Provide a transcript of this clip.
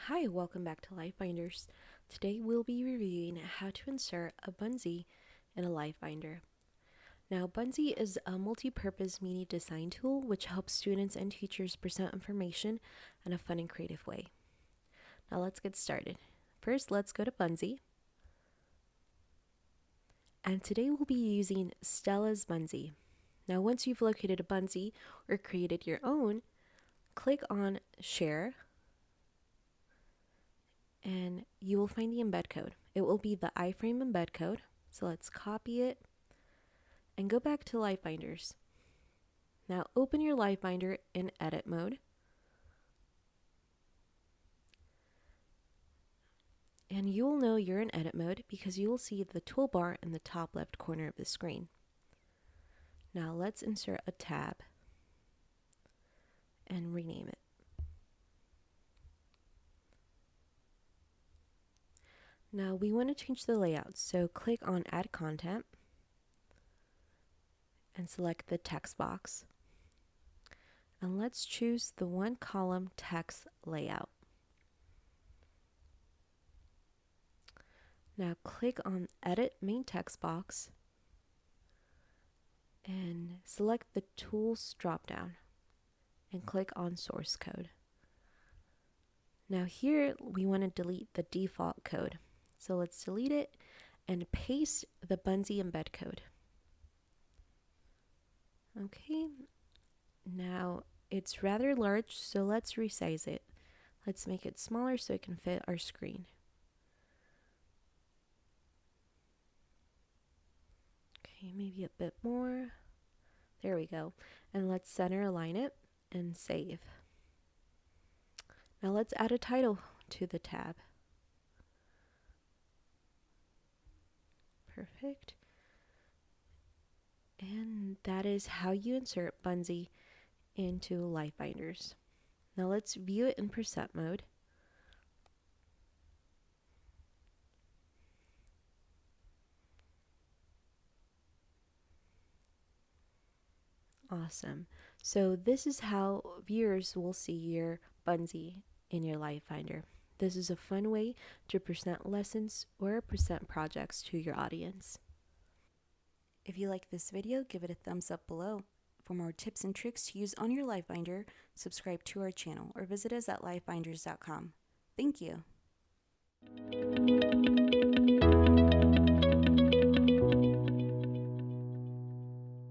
Hi, welcome back to LiveBinders. Today we'll be reviewing how to insert a Buncee in a LiveBinder. Now, Buncee is a multi-purpose media design tool which helps students and teachers present information in a fun and creative way. Now let's get started. First, let's go to Buncee. And today we'll be using Stella's Buncee. Now, once you've located a Buncee or created your own, click on Share, and you will find the embed code. It will be the iFrame embed code. So let's copy it and go back to LiveBinders. Now open your LiveBinder in edit mode. And you will know you're in edit mode because you will see the toolbar in the top left corner of the screen. Now let's insert a tab and rename it. Now we want to change the layout, so click on Add Content and select the text box. And let's choose the one column text layout. Now click on Edit Main Text Box and select the Tools dropdown and click on Source Code. Now here we want to delete the default code. So let's delete it and paste the Buncee embed code. Okay, now it's rather large, so let's resize it. Let's make it smaller so it can fit our screen. Okay, maybe a bit more. There we go. And let's center align it and save. Now let's add a title to the tab. Perfect. And that is how you insert Buncee into LiveBinders. Now let's view it in present mode. Awesome. So this is how viewers will see your Buncee in your LiveBinder. This is a fun way to present lessons or present projects to your audience. If you like this video, give it a thumbs up below. For more tips and tricks to use on your LiveBinder, subscribe to our channel or visit us at livebinders.com. Thank you.